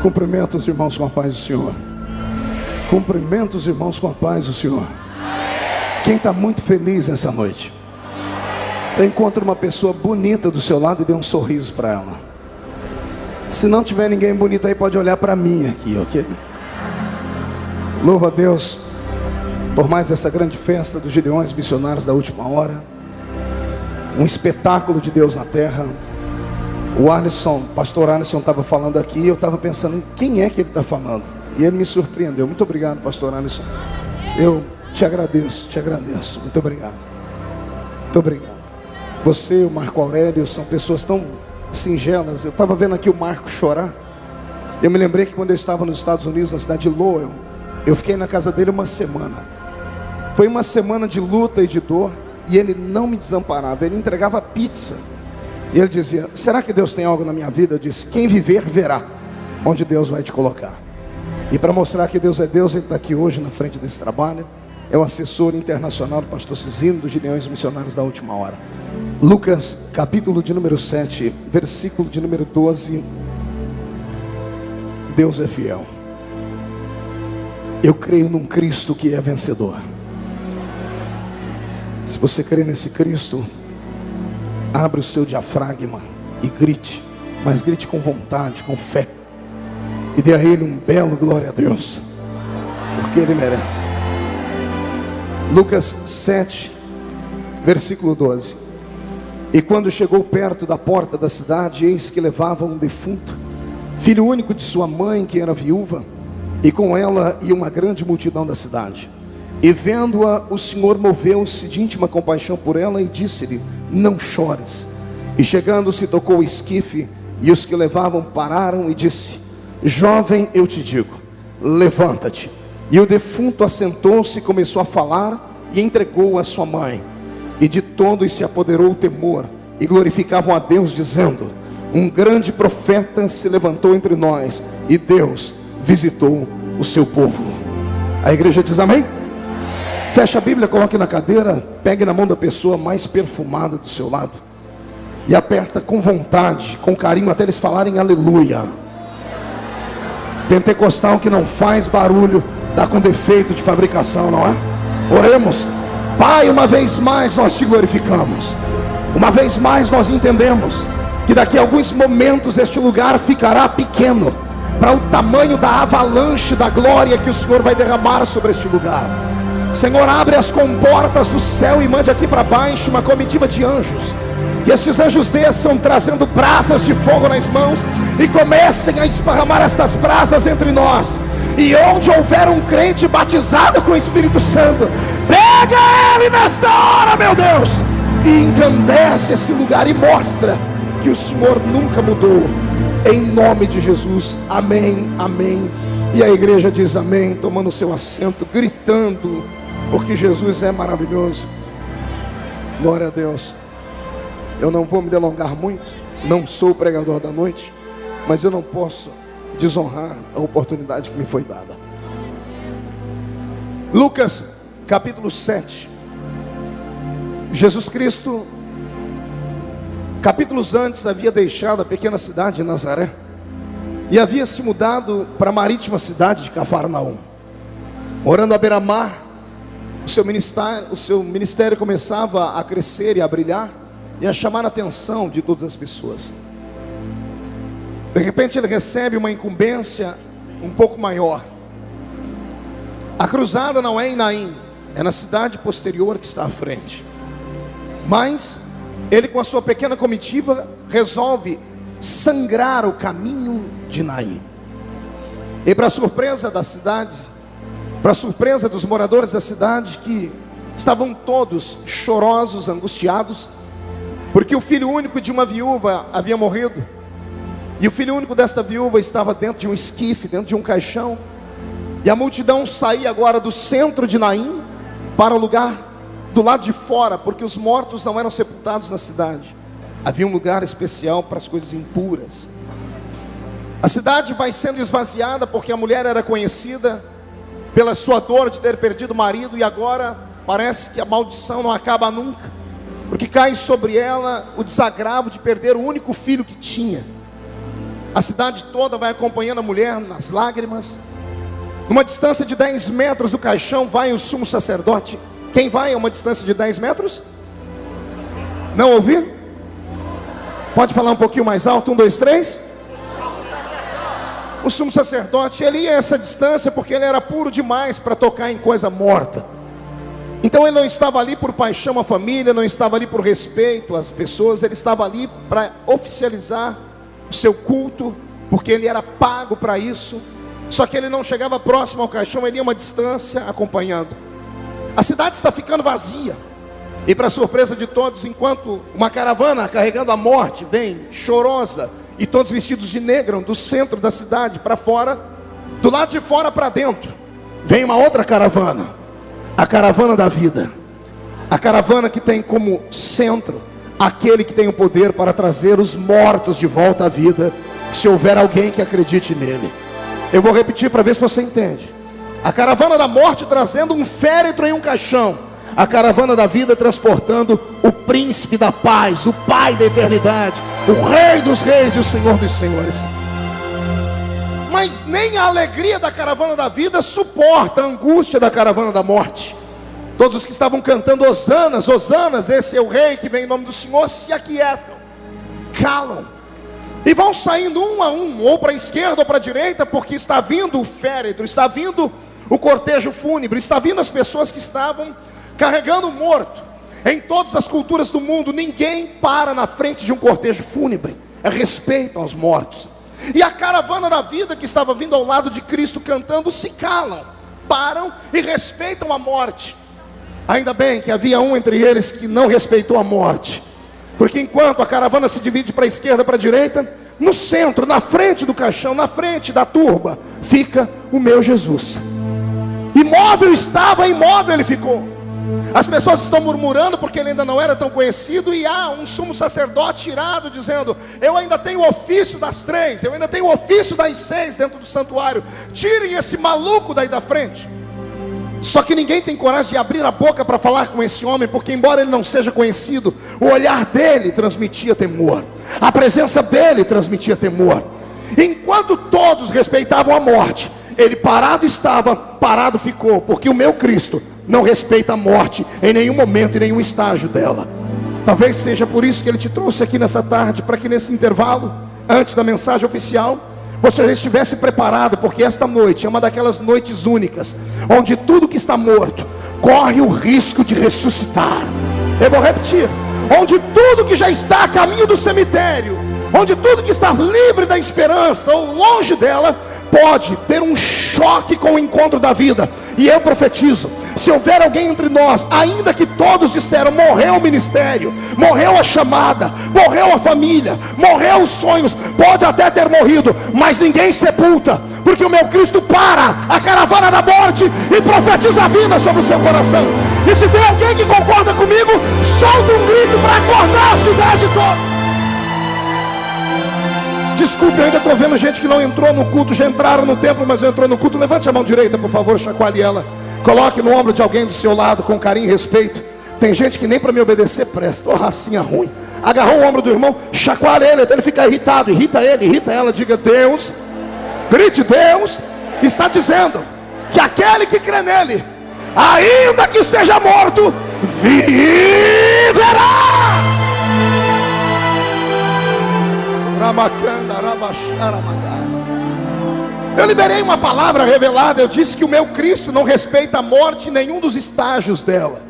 Cumprimento os irmãos com a paz do Senhor. Cumprimento os irmãos com a paz do Senhor. Quem está muito feliz essa noite? Então encontre uma pessoa bonita do seu lado e dê um sorriso para ela. Se não tiver ninguém bonito aí, pode olhar para mim aqui, ok? Louva a Deus por mais essa grande festa dos Gideões Missionários da Última Hora. Um espetáculo de Deus na terra. O pastor Alisson estava falando aqui e eu estava pensando em quem é que ele está falando. E ele me surpreendeu. Muito obrigado, pastor Alisson. Eu te agradeço. Muito obrigado. Muito obrigado. Você e o Marco Aurélio são pessoas tão singelas. Eu estava vendo aqui o Marco chorar. Eu me lembrei que quando eu estava nos Estados Unidos, na cidade de Lowell, eu fiquei na casa dele uma semana. Foi uma semana de luta e de dor. E ele não me desamparava. Ele entregava pizza. E ele dizia: será que Deus tem algo na minha vida? Eu disse: quem viver verá onde Deus vai te colocar. E para mostrar que Deus é Deus, ele está aqui hoje na frente desse trabalho. É o assessor internacional do pastor Cizino, dos Gideões Missionários da Última Hora. Lucas, capítulo de número 7, versículo de número 12. Deus é fiel. Eu creio num Cristo que é vencedor. Se você crê nesse Cristo, abre o seu diafragma e grite, mas grite com vontade, com fé, e dê a Ele um belo glória a Deus, porque Ele merece. Lucas 7, versículo 12. E quando chegou perto da porta da cidade, eis que levavam um defunto, filho único de sua mãe, que era viúva, e com ela ia uma grande multidão da cidade. E vendo-a, o Senhor moveu-se de íntima compaixão por ela e disse-lhe: não chores. E chegando-se, tocou o esquife, e os que levavam pararam e disse: jovem, eu te digo, levanta-te. E o defunto assentou-se, começou a falar e entregou a sua mãe. E de todos se apoderou o temor, e glorificavam a Deus, dizendo: um grande profeta se levantou entre nós, e Deus visitou o seu povo. A igreja diz amém? Feche a Bíblia, coloque na cadeira, pegue na mão da pessoa mais perfumada do seu lado e aperta com vontade, com carinho, até eles falarem aleluia. Pentecostal que não faz barulho está com defeito de fabricação, não é? Oremos. Pai, uma vez mais nós te glorificamos. Uma vez mais nós entendemos que daqui a alguns momentos este lugar ficará pequeno para o tamanho da avalanche da glória que o Senhor vai derramar sobre este lugar. Senhor, abre as comportas do céu e mande aqui para baixo uma comitiva de anjos. E estes anjos desçam trazendo brasas de fogo nas mãos e comecem a esparramar estas brasas entre nós. E onde houver um crente batizado com o Espírito Santo, pega ele nesta hora, meu Deus, e engrandece esse lugar e mostra que o Senhor nunca mudou. Em nome de Jesus, amém, amém. E a igreja diz amém, tomando seu assento, gritando, porque Jesus é maravilhoso. Glória a Deus. Eu não vou me delongar muito, não sou o pregador da noite, mas eu não posso desonrar a oportunidade que me foi dada. Lucas capítulo 7. Jesus Cristo, capítulos antes, havia deixado a pequena cidade de Nazaré e havia se mudado para a marítima cidade de Cafarnaum. Morando à beira-mar, o seu ministério começava a crescer e a brilhar e a chamar a atenção de todas as pessoas. De repente ele recebe uma incumbência um pouco maior. A cruzada não é em Naim, é na cidade posterior que está à frente. Mas ele, com a sua pequena comitiva, resolve sangrar o caminho de Naim. E para surpresa da cidade, para surpresa dos moradores da cidade, que estavam todos chorosos, angustiados, porque o filho único de uma viúva havia morrido. E o filho único desta viúva estava dentro de um esquife, dentro de um caixão. E a multidão saía agora do centro de Naim para o lugar do lado de fora, porque os mortos não eram sepultados na cidade. Havia um lugar especial para as coisas impuras. A cidade vai sendo esvaziada porque a mulher era conhecida pela sua dor de ter perdido o marido, e agora parece que a maldição não acaba nunca, porque cai sobre ela o desagravo de perder o único filho que tinha. A cidade toda vai acompanhando a mulher nas lágrimas. Numa distância de 10 metros do caixão vai o sumo sacerdote. Quem vai a uma distância de 10 metros? Não ouvi? Pode falar um pouquinho mais alto? 1, 2, 3. O sumo sacerdote, ele ia a essa distância porque ele era puro demais para tocar em coisa morta. Então ele não estava ali por paixão à família, não estava ali por respeito às pessoas, ele estava ali para oficializar o seu culto, porque ele era pago para isso. Só que ele não chegava próximo ao caixão, ele ia uma distância acompanhando. A cidade está ficando vazia. E para surpresa de todos, enquanto uma caravana carregando a morte vem chorosa, e todos vestidos de negro, do centro da cidade para fora, do lado de fora para dentro, vem uma outra caravana, a caravana da vida. A caravana que tem como centro aquele que tem o poder para trazer os mortos de volta à vida, se houver alguém que acredite nele. Eu vou repetir para ver se você entende. A caravana da morte trazendo um féretro em um caixão, a caravana da vida transportando o príncipe da paz, o pai da eternidade, o rei dos reis e o senhor dos senhores. Mas nem a alegria da caravana da vida suporta a angústia da caravana da morte. Todos os que estavam cantando hosanas, hosanas, esse é o rei que vem em nome do Senhor, se aquietam, calam, e vão saindo um a um, ou para a esquerda ou para a direita, porque está vindo o féretro, está vindo o cortejo fúnebre, está vindo as pessoas que estavam carregando o morto. Em todas as culturas do mundo, ninguém para na frente de um cortejo fúnebre, é respeito aos mortos. E a caravana da vida que estava vindo ao lado de Cristo cantando, se calam, param e respeitam a morte. Ainda bem que havia um entre eles que não respeitou a morte, porque enquanto a caravana se divide para a esquerda, para a direita, no centro, na frente do caixão, na frente da turba, fica o meu Jesus. Imóvel estava, imóvel ele ficou. As pessoas estão murmurando porque ele ainda não era tão conhecido, e há um sumo sacerdote irado dizendo: eu ainda tenho o ofício das 3, eu ainda tenho o ofício das 6 dentro do santuário, tirem esse maluco daí da frente. Só que ninguém tem coragem de abrir a boca para falar com esse homem, porque embora ele não seja conhecido, o olhar dele transmitia temor, a presença dele transmitia temor. Enquanto todos respeitavam a morte, ele parado estava, parado ficou, porque o meu Cristo não respeita a morte em nenhum momento, em nenhum estágio dela. Talvez seja por isso que ele te trouxe aqui nessa tarde, para que nesse intervalo, antes da mensagem oficial, você já estivesse preparado, porque esta noite é uma daquelas noites únicas, onde tudo que está morto corre o risco de ressuscitar. Eu vou repetir: onde tudo que já está a caminho do cemitério, onde tudo que está livre da esperança ou longe dela, pode ter um choque com o encontro da vida. E eu profetizo: se houver alguém entre nós, ainda que todos disseram, morreu o ministério, morreu a chamada, morreu a família, morreu os sonhos, pode até ter morrido, mas ninguém sepulta, porque o meu Cristo para a caravana da morte e profetiza a vida sobre o seu coração. E se tem alguém que concorda comigo, solta um grito para acordar a cidade toda. Desculpe, eu ainda estou vendo gente que não entrou no culto, já entraram no templo, mas não entrou no culto. Levante a mão direita, por favor, chacoalhe ela. Coloque no ombro de alguém do seu lado, com carinho e respeito. Tem gente que nem para me obedecer presta, racinha ruim. Agarrou o ombro do irmão, chacoalhe ele, até ele ficar irritado. Irrita ele, irrita ela, diga: Deus, grite: Deus está dizendo que aquele que crê nele, ainda que esteja morto, viverá. Eu liberei uma palavra revelada. Eu disse que o meu Cristo não respeita a morte em nenhum dos estágios dela.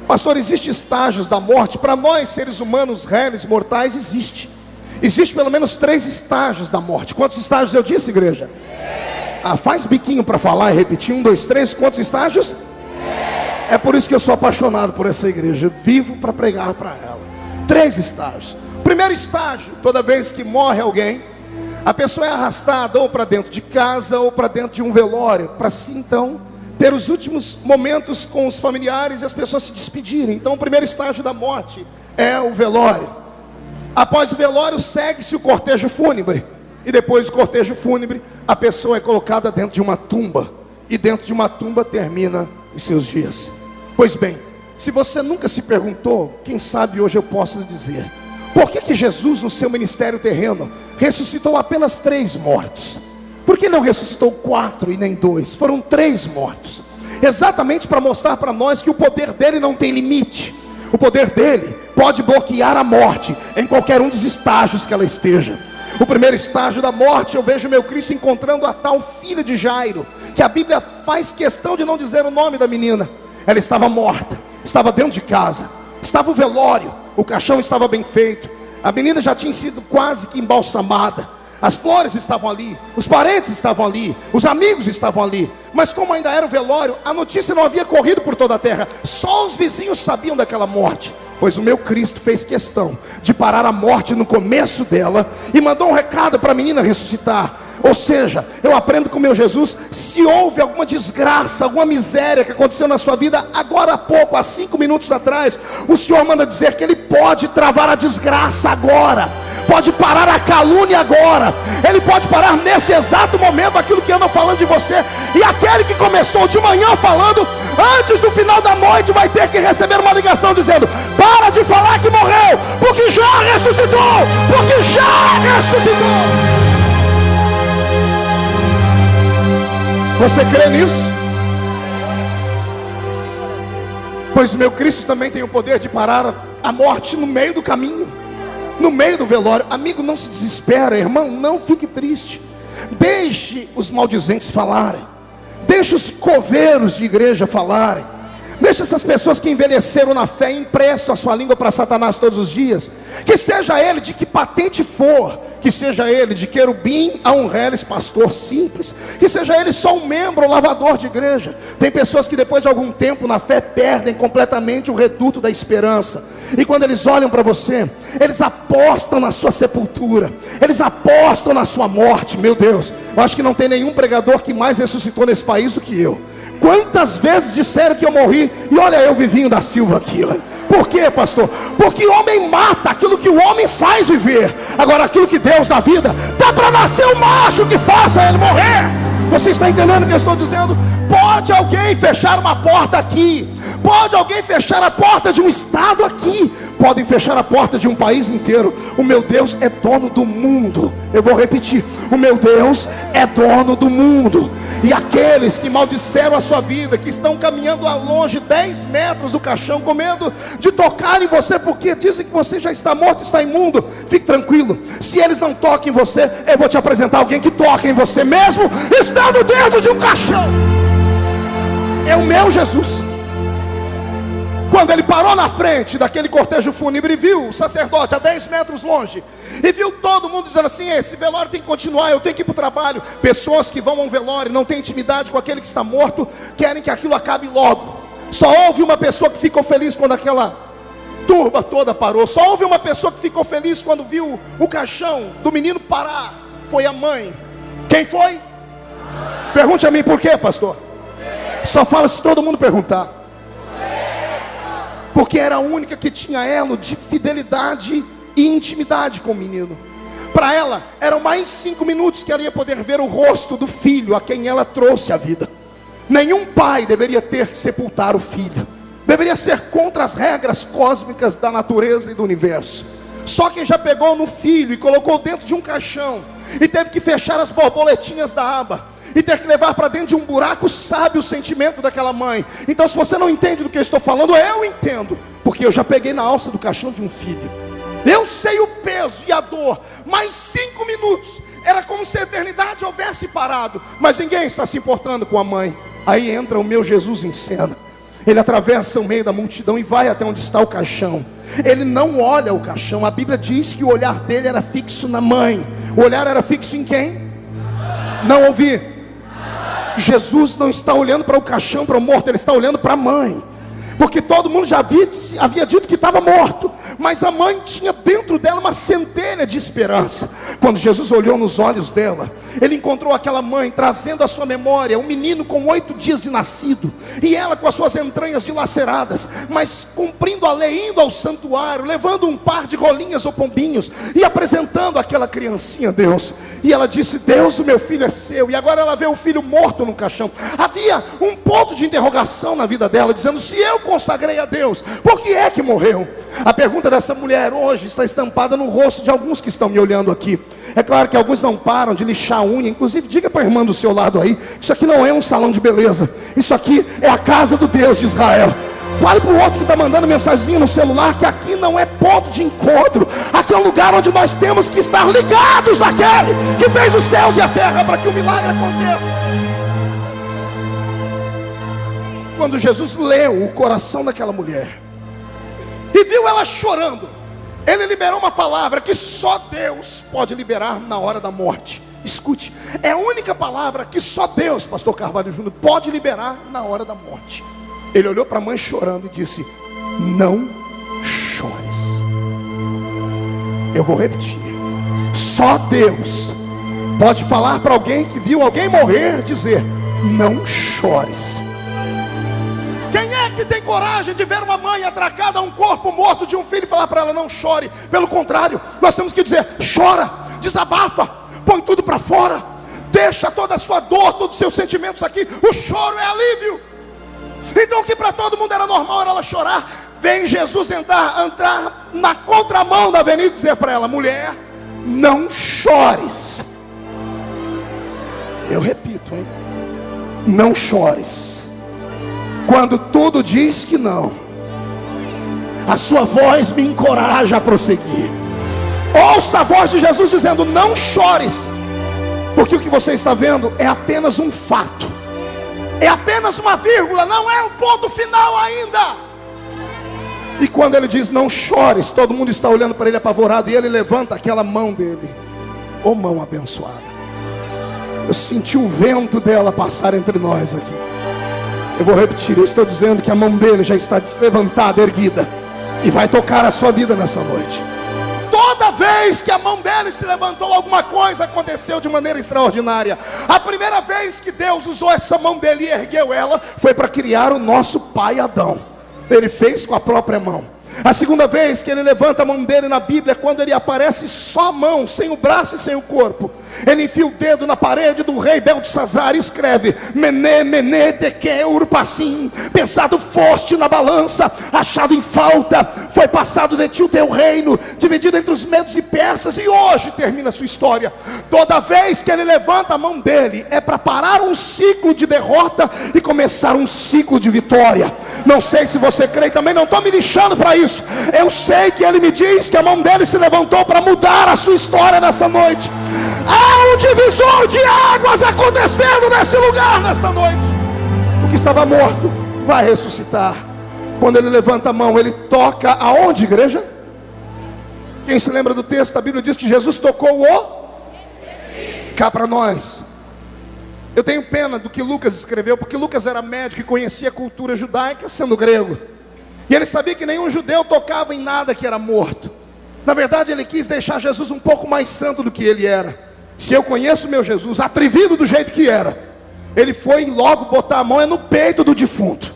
Pastor, existem estágios da morte? Para nós seres humanos réis, mortais, existe pelo menos 3 estágios da morte. Quantos estágios eu disse, igreja? Faz biquinho para falar e repetir: 1, 2, 3, quantos estágios? É por isso que eu sou apaixonado por essa igreja, vivo para pregar para ela. 3 estágios. Primeiro estágio: toda vez que morre alguém, a pessoa é arrastada ou para dentro de casa ou para dentro de um velório, para assim então ter os últimos momentos com os familiares e as pessoas se despedirem. Então o primeiro estágio da morte é o velório. Após o velório segue-se o cortejo fúnebre, e depois do cortejo fúnebre a pessoa é colocada dentro de uma tumba, e dentro de uma tumba termina os seus dias. Pois bem, se você nunca se perguntou, quem sabe hoje eu posso lhe dizer: Por que Jesus, no seu ministério terreno, ressuscitou apenas 3 mortos? Por que não ressuscitou 4 e nem 2? Foram 3 mortos. Exatamente para mostrar para nós que o poder dele não tem limite. O poder dele pode bloquear a morte em qualquer um dos estágios que ela esteja. O primeiro estágio da morte, eu vejo meu Cristo encontrando a tal filha de Jairo, que a Bíblia faz questão de não dizer o nome da menina. Ela estava morta, estava dentro de casa, estava o velório, o caixão estava bem feito, a menina já tinha sido quase que embalsamada, as flores estavam ali, os parentes estavam ali, os amigos estavam ali. Mas como ainda era o velório, a notícia não havia corrido por toda a terra. Só os vizinhos sabiam daquela morte. Pois o meu Cristo fez questão de parar a morte no começo dela e mandou um recado para a menina ressuscitar. Ou seja, eu aprendo com o meu Jesus, se houve alguma desgraça, alguma miséria que aconteceu na sua vida, agora há pouco, há 5 minutos atrás, o Senhor manda dizer que Ele pode travar a desgraça agora, pode parar a calúnia agora, Ele pode parar nesse exato momento aquilo que anda falando de você. E aquele que começou de manhã falando, antes do final da noite vai ter que receber uma ligação dizendo: para de falar que morreu, porque já ressuscitou, porque já ressuscitou. Você crê nisso? Pois meu Cristo também tem o poder de parar a morte no meio do caminho, no meio do velório. Amigo, não se desespera, irmão, não fique triste. Deixe os maldizentes falarem, deixe os coveiros de igreja falarem, deixe essas pessoas que envelheceram na fé e emprestam a sua língua para Satanás todos os dias. Que seja ele de que patente for, que seja ele de querubim a um reles pastor simples, que seja ele só um membro ou lavador de igreja. Tem pessoas que depois de algum tempo na fé perdem completamente o reduto da esperança, e quando eles olham para você, eles apostam na sua sepultura, eles apostam na sua morte. Meu Deus, eu acho que não tem nenhum pregador que mais ressuscitou nesse país do que eu. Quantas vezes disseram que eu morri, e olha eu Vivinho da Silva aqui, olha. Por quê, pastor? Porque o homem mata aquilo que o homem faz viver. Agora aquilo que Deus dá vida, dá para nascer um macho que faça ele morrer. Você está entendendo o que eu estou dizendo? Pode alguém fechar uma porta aqui, pode alguém fechar a porta de um estado aqui, podem fechar a porta de um país inteiro. O meu Deus é dono do mundo. Eu vou repetir: o meu Deus é dono do mundo. E aqueles que maldisseram a sua vida, que estão caminhando a longe 10 metros do caixão, com medo de tocar em você, porque dizem que você já está morto, está imundo, fique tranquilo, se eles não tocam em você, eu vou te apresentar alguém que toca em você mesmo estando dentro de um caixão. É o meu Jesus. Quando ele parou na frente daquele cortejo fúnebre e viu o sacerdote a 10 metros longe, e viu todo mundo dizendo assim: esse velório tem que continuar, eu tenho que ir para o trabalho. Pessoas que vão a um velório, não têm intimidade com aquele que está morto, querem que aquilo acabe logo. Só houve uma pessoa que ficou feliz quando aquela turba toda parou. Só houve uma pessoa que ficou feliz quando viu o caixão do menino parar. Foi a mãe. Quem foi? Pergunte a mim por quê, pastor. Só fala se todo mundo perguntar. Porque era a única que tinha elo de fidelidade e intimidade com o menino. Para ela, eram mais 5 minutos que ela ia poder ver o rosto do filho a quem ela trouxe a vida. Nenhum pai deveria ter que sepultar o filho. Deveria ser contra as regras cósmicas da natureza e do universo. Só quem já pegou no filho e colocou dentro de um caixão, e teve que fechar as borboletinhas da aba, e ter que levar para dentro de um buraco, sabe o sentimento daquela mãe. Então, se você não entende do que eu estou falando, eu entendo, porque eu já peguei na alça do caixão de um filho. Eu sei o peso e a dor. Mais 5 minutos, era como se a eternidade houvesse parado, mas ninguém está se importando com a mãe. Aí entra o meu Jesus em cena. Ele atravessa o meio da multidão e vai até onde está o caixão. Ele não olha o caixão. A Bíblia diz que o olhar dele era fixo na mãe. O olhar era fixo em quem? Não ouvi. Jesus não está olhando para o caixão, para o morto, ele está olhando para a mãe. Porque todo mundo já havia dito que estava morto, mas a mãe tinha dentro dela uma centelha de esperança. Quando Jesus olhou nos olhos dela, ele encontrou aquela mãe trazendo à sua memória um menino com 8 dias de nascido, e ela com as suas entranhas dilaceradas, mas cumprindo a lei, indo ao santuário, levando um par de rolinhas ou pombinhos e apresentando aquela criancinha a Deus. E ela disse: Deus, o meu filho é seu. E agora ela vê o filho morto no caixão. Havia um ponto de interrogação na vida dela, dizendo: se eu consagrei a Deus, por que é que morreu? A pergunta pergunta dessa mulher hoje está estampada no rosto de alguns que estão me olhando aqui. É claro que alguns não param de lixar a unha. Inclusive, diga para a irmã do seu lado aí: isso aqui não é um salão de beleza, isso aqui é a casa do Deus de Israel. Fale para o outro que está mandando mensaginha no celular que aqui não é ponto de encontro. Aqui é um lugar onde nós temos que estar ligados àquele que fez os céus e a terra para que o milagre aconteça. Quando Jesus leu o coração daquela mulher e viu ela chorando, ele liberou uma palavra que só Deus pode liberar na hora da morte. Escute, é a única palavra que só Deus, pastor Carvalho Júnior, pode liberar na hora da morte. Ele olhou para a mãe chorando e disse: não chores. Eu vou repetir. Só Deus pode falar para alguém que viu alguém morrer, dizer: não chores. Quem é que tem coragem de ver uma mãe atracada a um corpo morto de um filho e falar para ela: não chore? Pelo contrário, nós temos que dizer: chora, desabafa, põe tudo para fora, deixa toda a sua dor, todos os seus sentimentos aqui. O choro é alívio. Então o que para todo mundo era normal era ela chorar. Vem Jesus entrar na contramão da avenida e dizer para ela: mulher, não chores. Eu repito, hein? Não chores. Quando tudo diz que não, a sua voz me encoraja a prosseguir. Ouça a voz de Jesus dizendo: não chores, porque o que você está vendo é apenas um fato, é apenas uma vírgula, não é o ponto final ainda. E quando ele diz não chores, todo mundo está olhando para ele apavorado, e ele levanta aquela mão dele. Ô mão abençoada, eu senti o vento dela passar entre nós aqui. Eu vou repetir, eu estou dizendo que a mão dele já está levantada, erguida, e vai tocar a sua vida nessa noite. Toda vez que a mão dele se levantou, alguma coisa aconteceu de maneira extraordinária. A primeira vez que Deus usou essa mão dele e ergueu ela, foi para criar o nosso pai Adão. Ele fez com a própria mão. A segunda vez que ele levanta a mão dele na Bíblia, quando ele aparece só a mão, sem o braço e sem o corpo. Ele enfia o dedo na parede do rei Beltesazar e escreve: Mené, Mené, Tekel, Urpassim. Pensado foste na balança, achado em falta, foi passado de ti o teu reino, dividido entre os medos e persas. E hoje termina a sua história. Toda vez que ele levanta a mão dele, é para parar um ciclo de derrota e começar um ciclo de vitória. Não sei se você crê, também não estou me lixando para isso. Eu sei que ele me diz que a mão dele se levantou para mudar a sua história nessa noite. Há um divisor de águas acontecendo nesse lugar nesta noite. O que estava morto vai ressuscitar. Quando ele levanta a mão, ele toca aonde, igreja? Quem se lembra do texto? A Bíblia diz que Jesus tocou cá para nós. Eu tenho pena do que Lucas escreveu, porque Lucas era médico e conhecia a cultura judaica, sendo grego. E ele sabia que nenhum judeu tocava em nada que era morto. Na verdade, ele quis deixar Jesus um pouco mais santo do que ele era. Se eu conheço meu Jesus, atrevido do jeito que era, ele foi logo botar a mão no peito do defunto.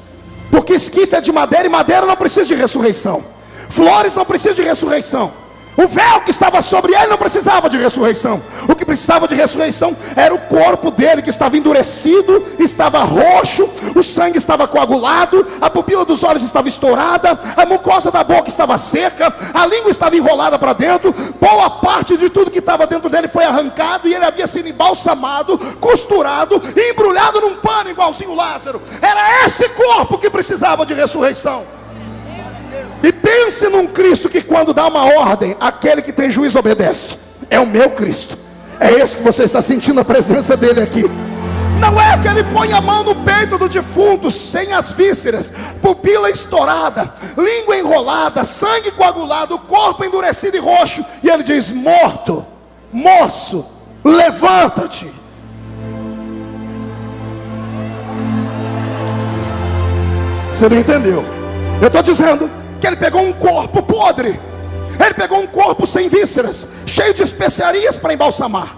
Porque esquife é de madeira, e madeira não precisa de ressurreição. Flores não precisam de ressurreição. O véu que estava sobre ele não precisava de ressurreição. O que precisava de ressurreição era o corpo dele, que estava endurecido, estava roxo, o sangue estava coagulado, a pupila dos olhos estava estourada, a mucosa da boca estava seca, a língua estava enrolada para dentro. Boa parte de tudo que estava dentro dele foi arrancado, e ele havia sido embalsamado, costurado e embrulhado num pano igualzinho Lázaro. Era esse corpo que precisava de ressurreição. E pense num Cristo que, quando dá uma ordem, aquele que tem juízo obedece. É o meu Cristo. É esse que você está sentindo a presença dele aqui. Não é que ele põe a mão no peito do defunto, sem as vísceras, pupila estourada, língua enrolada, sangue coagulado, corpo endurecido e roxo, e ele diz: morto, moço, levanta-te. Você não entendeu? Eu estou dizendo que ele pegou um corpo podre, ele pegou um corpo sem vísceras, cheio de especiarias para embalsamar,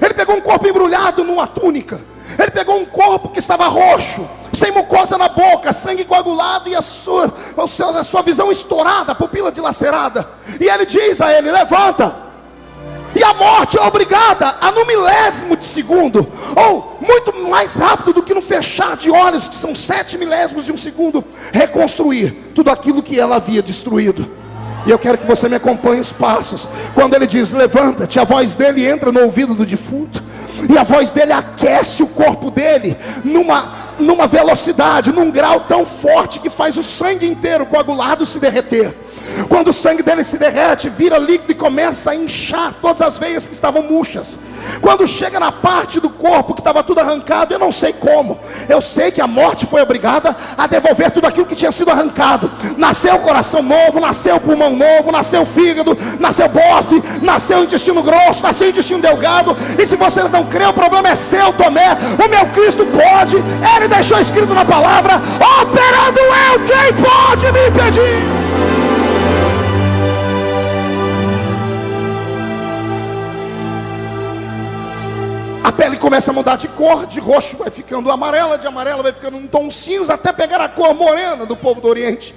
ele pegou um corpo embrulhado numa túnica, ele pegou um corpo que estava roxo, sem mucosa na boca, sangue coagulado, e a sua visão estourada, a pupila dilacerada, e ele diz a ele: levanta. E a morte é obrigada a, no milésimo de segundo, ou muito mais rápido do que no fechar de olhos, que são 7 milésimos de um segundo, reconstruir tudo aquilo que ela havia destruído. E eu quero que você me acompanhe os passos. Quando ele diz levanta-te, a voz dele entra no ouvido do defunto, e a voz dele aquece o corpo dele numa velocidade, num grau tão forte que faz o sangue inteiro coagulado se derreter. Quando o sangue dele se derrete, vira líquido e começa a inchar todas as veias que estavam murchas. Quando chega na parte do corpo que estava tudo arrancado, eu não sei como, eu sei que a morte foi obrigada a devolver tudo aquilo que tinha sido arrancado. Nasceu o coração novo, nasceu o pulmão novo, nasceu o fígado, nasceu o bofe, nasceu o intestino grosso, nasceu o intestino delgado. E se você não crê, o problema é seu, Tomé. O meu Cristo pode. Ele deixou escrito na palavra: operando eu, quem pode me impedir? A pele começa a mudar de cor, de roxo vai ficando amarela, de amarela vai ficando um tom cinza, até pegar a cor morena do povo do Oriente.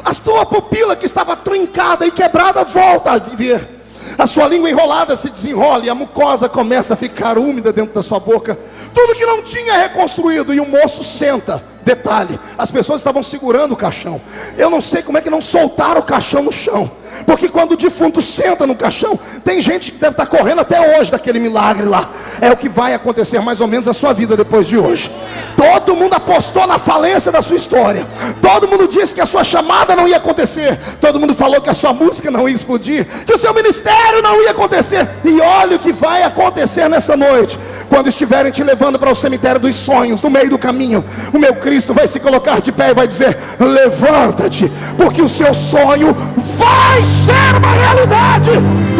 A sua pupila que estava trincada e quebrada volta a viver. A sua língua enrolada se desenrola e a mucosa começa a ficar úmida dentro da sua boca. Tudo que não tinha é reconstruído, e o moço senta. Detalhe, as pessoas estavam segurando o caixão. Eu não sei como é que não soltaram o caixão no chão, porque quando o defunto senta no caixão, tem gente que deve estar correndo até hoje daquele milagre lá. É o que vai acontecer mais ou menos na sua vida depois de hoje. Todo mundo apostou na falência da sua história. Todo mundo disse que a sua chamada não ia acontecer. Todo mundo falou que a sua música não ia explodir, que o seu ministério não ia acontecer. E olha o que vai acontecer nessa noite. Quando estiverem te levando para o cemitério dos sonhos, no meio do caminho, o meu Cristo vai se colocar de pé e vai dizer: levanta-te, porque o seu sonho vai ser uma realidade.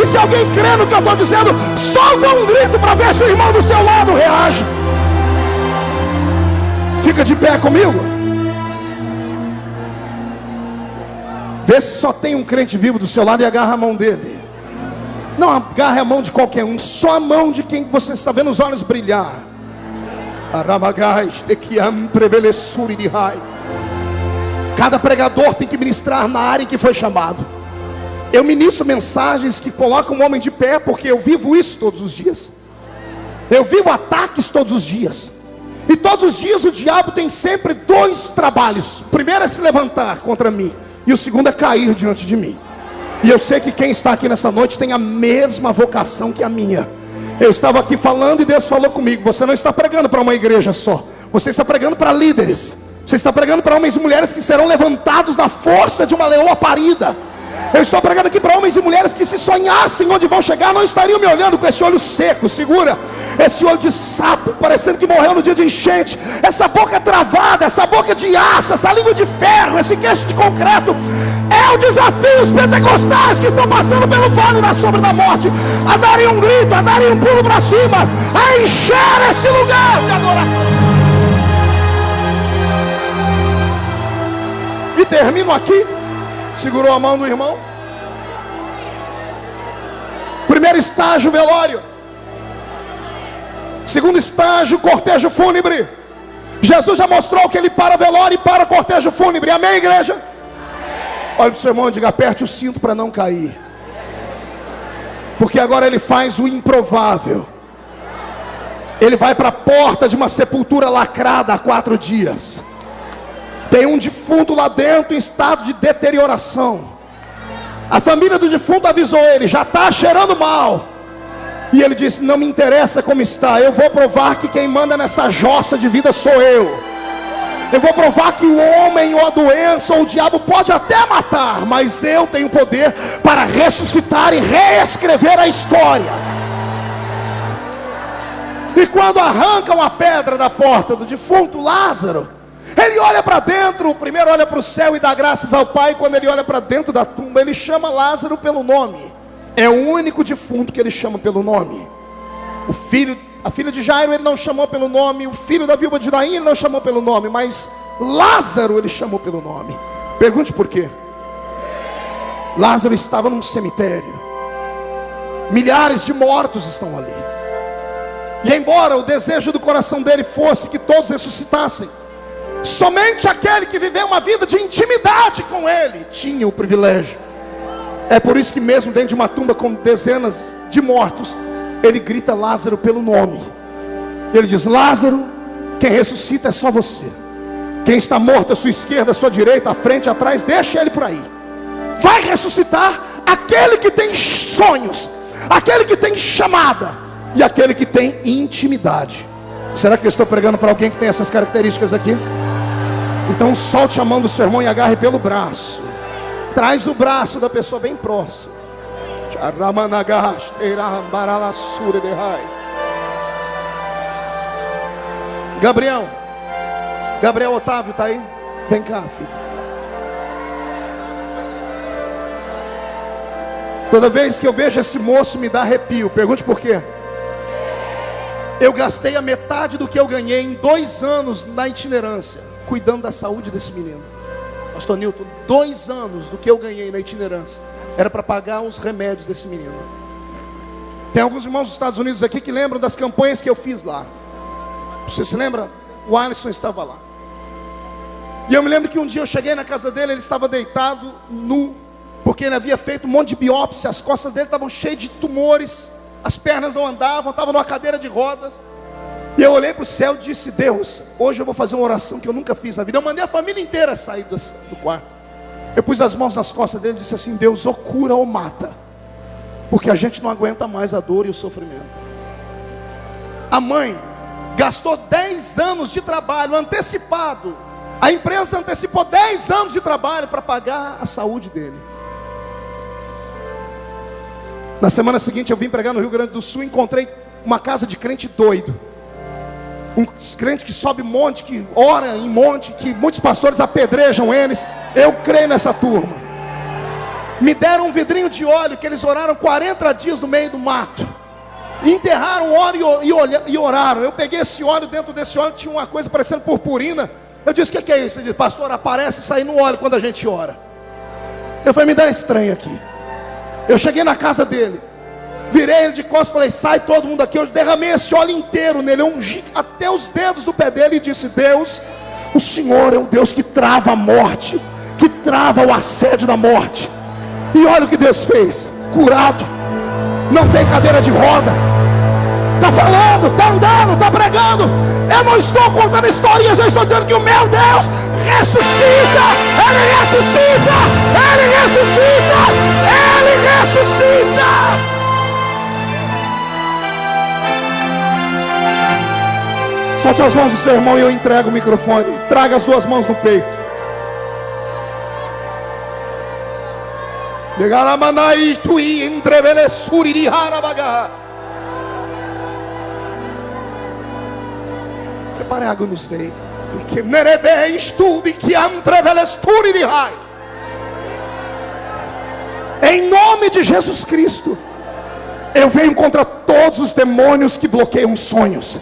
E se alguém crê no que eu estou dizendo, solta um grito para ver se o irmão do seu lado reage. Fica de pé comigo. Vê se só tem um crente vivo do seu lado e agarra a mão dele. Não agarre a mão de qualquer um, só a mão de quem você está vendo os olhos brilhar. Cada pregador tem que ministrar na área em que foi chamado. Eu ministro mensagens que colocam o homem de pé, porque eu vivo isso todos os dias. Eu vivo ataques todos os dias. E todos os dias o diabo tem sempre dois trabalhos. O primeiro é se levantar contra mim, e o segundo é cair diante de mim. E eu sei que quem está aqui nessa noite tem a mesma vocação que a minha. Eu estava aqui falando e Deus falou comigo: você não está pregando para uma igreja só, você está pregando para líderes. Você está pregando para homens e mulheres que serão levantados na força de uma leoa parida. Eu estou pregando aqui para homens e mulheres que, se sonhassem onde vão chegar, não estariam me olhando com esse olho seco. Segura esse olho de sapo, parecendo que morreu no dia de enchente, essa boca travada, essa boca de aço, essa língua de ferro, esse queixo de concreto. É o desafio os pentecostais que estão passando pelo vale da sombra da morte a darem um grito, a darem um pulo para cima, a encher esse lugar de adoração. E termino aqui. Segurou a mão do irmão. Primeiro estágio, velório. Segundo estágio, cortejo fúnebre. Jesus já mostrou que ele para velório e para cortejo fúnebre. Amém, igreja? Olha para o seu irmão e diga: aperte o cinto para não cair. Porque agora ele faz o improvável. Ele vai para a porta de uma sepultura lacrada há 4 dias. Tem um defunto lá dentro em estado de deterioração. A família do defunto avisou ele: já está cheirando mal. E ele disse: não me interessa como está, eu vou provar que quem manda nessa jossa de vida sou eu. Eu vou provar que o homem ou a doença ou o diabo pode até matar, mas eu tenho poder para ressuscitar e reescrever a história. E quando arrancam a pedra da porta do defunto Lázaro, ele olha para dentro. Primeiro olha para o céu e dá graças ao Pai. Quando ele olha para dentro da tumba, ele chama Lázaro pelo nome. É o único defunto que ele chama pelo nome. A filha de Jairo ele não chamou pelo nome. O filho da viúva de Naim ele não chamou pelo nome. Mas Lázaro ele chamou pelo nome. Pergunte por quê. Lázaro estava num cemitério. Milhares de mortos estão ali. E embora o desejo do coração dele fosse que todos ressuscitassem, somente aquele que viveu uma vida de intimidade com ele tinha o privilégio. É por isso que mesmo dentro de uma tumba com dezenas de mortos, ele grita Lázaro pelo nome. Ele diz: Lázaro, quem ressuscita é só você. Quem está morto à sua esquerda, à sua direita, à frente, atrás, deixa ele por aí. vai ressuscitar aquele que tem sonhos, aquele que tem chamada e aquele que tem intimidade. Será que eu estou pregando para alguém que tem essas características aqui? Então solte a mão do seu irmão e agarre pelo braço. Traz o braço da pessoa bem próximo. Gabriel Otávio está aí? Vem cá, filho. Toda vez que eu vejo esse moço me dá arrepio. Pergunte por quê. Eu gastei a metade do que eu ganhei em 2 anos na itinerância, cuidando da saúde desse menino. Pastor Newton, 2 anos do que eu ganhei na itinerância era para pagar os remédios desse menino. Tem alguns irmãos dos Estados Unidos aqui que lembram das campanhas que eu fiz lá. Você se lembra? O Alisson estava lá. E eu me lembro que um dia eu cheguei na casa dele, ele estava deitado nu, porque ele havia feito um monte de biópsia, as costas dele estavam cheias de tumores, as pernas não andavam, estava numa cadeira de rodas. E eu olhei para o céu e disse: Deus, hoje eu vou fazer uma oração que eu nunca fiz na vida. Eu mandei a família inteira sair do quarto. Eu pus as mãos nas costas dele e disse assim: Deus, ou cura ou mata, porque a gente não aguenta mais a dor e o sofrimento. A mãe gastou 10 anos de trabalho antecipado. A empresa antecipou 10 anos de trabalho para pagar a saúde dele. Na semana seguinte eu vim pregar no Rio Grande do Sul e encontrei uma casa de crente doido. Um crente que sobe monte, que ora em monte, que muitos pastores apedrejam eles. Eu creio nessa turma. Me deram um vidrinho de óleo que eles oraram 40 dias no meio do mato. Enterraram óleo e oraram. Eu peguei esse óleo, dentro desse óleo tinha uma coisa parecendo purpurina. Eu disse: o que é isso? Ele disse: pastor, aparece sair no óleo quando a gente ora. Eu falei: me dá estranho aqui. Eu cheguei na casa dele, virei ele de costas e falei: sai todo mundo aqui. Eu derramei esse óleo inteiro nele, eu ungi até os dedos do pé dele e disse: Deus, o Senhor é um Deus que trava a morte, que trava o assédio da morte. E olha o que Deus fez: curado, não tem cadeira de roda, está falando, está andando, está pregando. Eu não estou contando historinhas, eu estou dizendo que o meu Deus ressuscita. Ele ressuscita, Ele ressuscita, Ele ressuscita. Solte as mãos do seu irmão e eu entrego o microfone. Traga as 2 mãos no peito. Prepare água nos dei. Em nome de Jesus Cristo, eu venho contra todos os demônios que bloqueiam sonhos,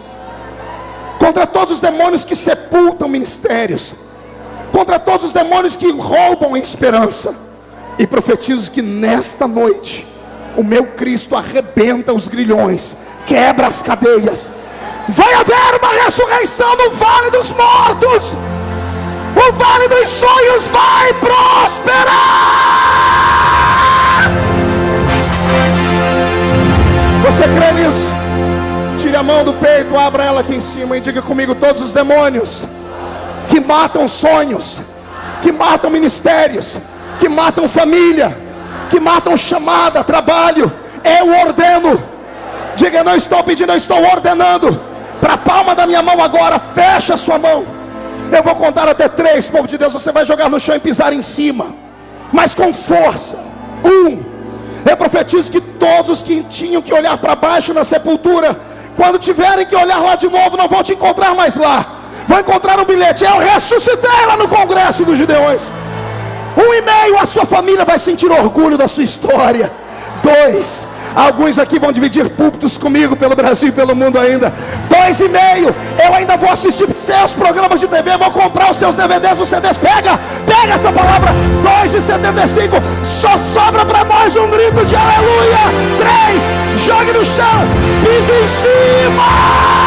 contra todos os demônios que sepultam ministérios, contra todos os demônios que roubam a esperança. E profetizo que nesta noite o meu Cristo arrebenta os grilhões, quebra as cadeias. Vai haver uma ressurreição no Vale dos Mortos. O Vale dos Sonhos vai prosperar. Você crê nisso? Tire a mão do peito, abra ela aqui em cima e diga comigo: todos os demônios que matam sonhos, que matam ministérios, que matam família, que matam chamada, trabalho, eu ordeno. Diga: não estou pedindo, eu estou ordenando. Para a palma da minha mão agora, fecha a sua mão. Eu vou contar até 3, povo de Deus. Você vai jogar no chão e pisar em cima, mas com força. 1. Eu profetizo que todos os que tinham que olhar para baixo na sepultura, quando tiverem que olhar lá de novo, não vão te encontrar mais lá. Vão encontrar um bilhete: eu ressuscitei lá no Congresso dos Gideões. 1,5. A sua família vai sentir orgulho da sua história. 2. Alguns aqui vão dividir púlpitos comigo pelo Brasil e pelo mundo ainda. 2,5. Eu ainda vou assistir seus programas de TV, vou comprar os seus DVDs, os CDs. Pega essa palavra. 2,75. Só sobra para nós um grito de aleluia. 3. Jogue no chão, pise em cima.